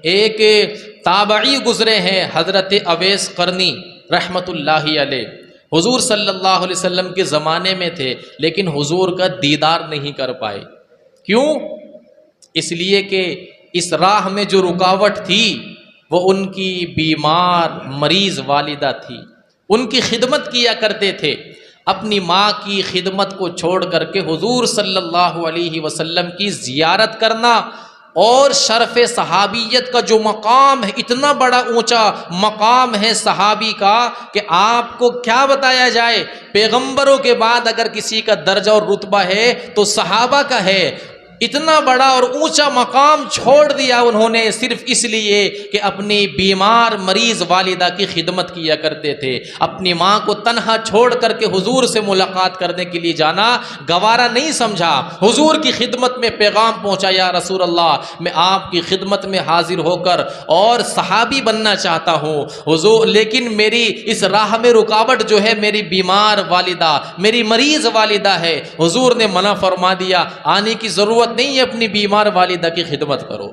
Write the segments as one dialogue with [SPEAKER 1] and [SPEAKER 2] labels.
[SPEAKER 1] ایک تابعی گزرے ہیں حضرت اویس قرنی رحمۃ اللہ علیہ، حضور صلی اللہ علیہ وسلم کے زمانے میں تھے لیکن حضور کا دیدار نہیں کر پائے۔ کیوں؟ اس لیے کہ اس راہ میں جو رکاوٹ تھی وہ ان کی بیمار مریض والدہ تھی، ان کی خدمت کیا کرتے تھے۔ اپنی ماں کی خدمت کو چھوڑ کر کے حضور صلی اللہ علیہ وسلم کی زیارت کرنا اور شرف صحابیت کا جو مقام ہے، اتنا بڑا اونچا مقام ہے صحابی کا کہ آپ کو کیا بتایا جائے۔ پیغمبروں کے بعد اگر کسی کا درجہ اور رتبہ ہے تو صحابہ کا ہے۔ اتنا بڑا اور اونچا مقام چھوڑ دیا انہوں نے صرف اس لیے کہ اپنی بیمار مریض والدہ کی خدمت کیا کرتے تھے۔ اپنی ماں کو تنہا چھوڑ کر کے حضور سے ملاقات کرنے کے لیے جانا گوارا نہیں سمجھا، حضور کی خدمت میں پیغام پہنچا، یا رسول اللہ میں آپ کی خدمت میں حاضر ہو کر اور صحابی بننا چاہتا ہوں حضور، لیکن میری اس راہ میں رکاوٹ جو ہے میری بیمار والدہ، میری مریض والدہ ہے۔ حضور نے منع فرما دیا، آنے کی ضرورت نہیں ہے، اپنی بیمار والدہ کی خدمت کرو۔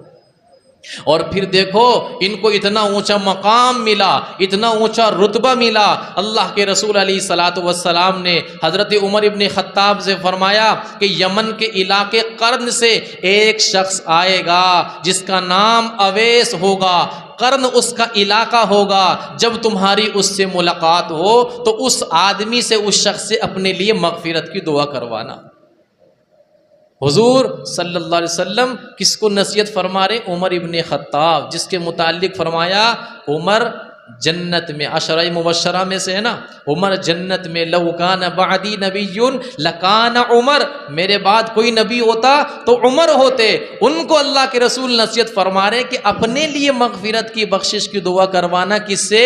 [SPEAKER 1] اور پھر دیکھو ان کو اتنا اونچا مقام ملا، اتنا اونچا رتبہ ملا۔ اللہ کے رسول علیہ الصلوۃ والسلام نے حضرت عمر ابن خطاب سے فرمایا کہ یمن کے علاقے قرن سے ایک شخص آئے گا جس کا نام اویس ہوگا، قرن اس کا علاقہ ہوگا، جب تمہاری اس سے ملاقات ہو تو اس آدمی سے، اس شخص سے اپنے لیے مغفرت کی دعا کروانا۔ حضور صلی اللہ علیہ وسلم کس کو نصیحت فرما رہے؟ عمر ابن خطاب، جس کے متعلق فرمایا عمر جنت میں، عشرہ مبشرہ میں سے ہے نا، عمر جنت میں، لو کان بعدی نبی لکان عمر، میرے بعد کوئی نبی ہوتا تو عمر ہوتے۔ ان کو اللہ کے رسول نصیحت فرما رہے کہ اپنے لیے مغفرت کی بخشش کی دعا کروانا کس سے؟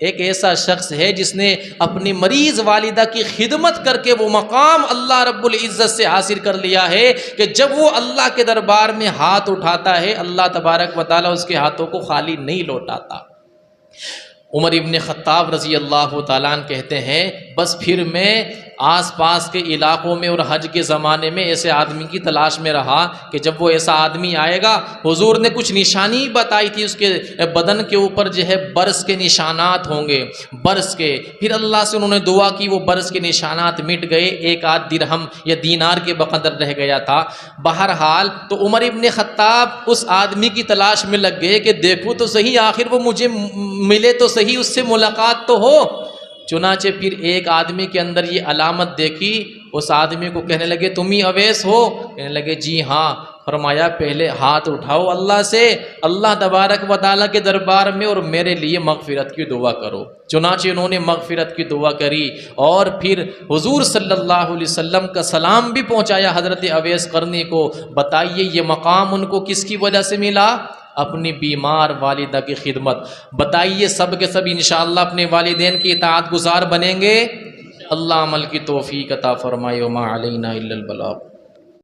[SPEAKER 1] ایک ایسا شخص ہے جس نے اپنی مریض والدہ کی خدمت کر کے وہ مقام اللہ رب العزت سے حاصل کر لیا ہے کہ جب وہ اللہ کے دربار میں ہاتھ اٹھاتا ہے اللہ تبارک و تعالیٰ اس کے ہاتھوں کو خالی نہیں لوٹاتا۔ عمر ابن خطاب رضی اللہ تعالیٰ عنہ کہتے ہیں بس پھر میں آس پاس کے علاقوں میں اور حج کے زمانے میں ایسے آدمی کی تلاش میں رہا کہ جب وہ ایسا آدمی آئے گا، حضور نے کچھ نشانی بتائی تھی، اس کے بدن کے اوپر جو ہے برس کے نشانات ہوں گے، برس کے، پھر اللہ سے انہوں نے دعا کی، وہ برس کے نشانات مٹ گئے، ایک آدھ درہم یا دینار کے بقدر رہ گیا تھا۔ بہرحال تو عمر ابن خطاب اس آدمی کی تلاش میں لگ گئے کہ دیکھو تو صحیح، آخر وہ مجھے ملے تو صحیح، اس سے ملاقات تو ہو۔ چنانچہ پھر ایک آدمی کے اندر یہ علامت دیکھی، اس آدمی کو کہنے لگے تم ہی اویس ہو؟ کہنے لگے جی ہاں۔ فرمایا پہلے ہاتھ اٹھاؤ اللہ سے، اللہ تبارک و تعالیٰ کے دربار میں، اور میرے لیے مغفرت کی دعا کرو۔ چنانچہ انہوں نے مغفرت کی دعا کری اور پھر حضور صلی اللہ علیہ وسلم کا سلام بھی پہنچایا حضرت اویس قرنی کو۔ بتائیے یہ مقام ان کو کس کی وجہ سے ملا؟ اپنی بیمار والدہ کی خدمت۔ بتائیے سب کے سب انشاءاللہ اپنے والدین کی اطاعت گزار بنیں گے؟ اللہ عمل کی توفیق عطا فرمائے، وما علینا الا البلاغ۔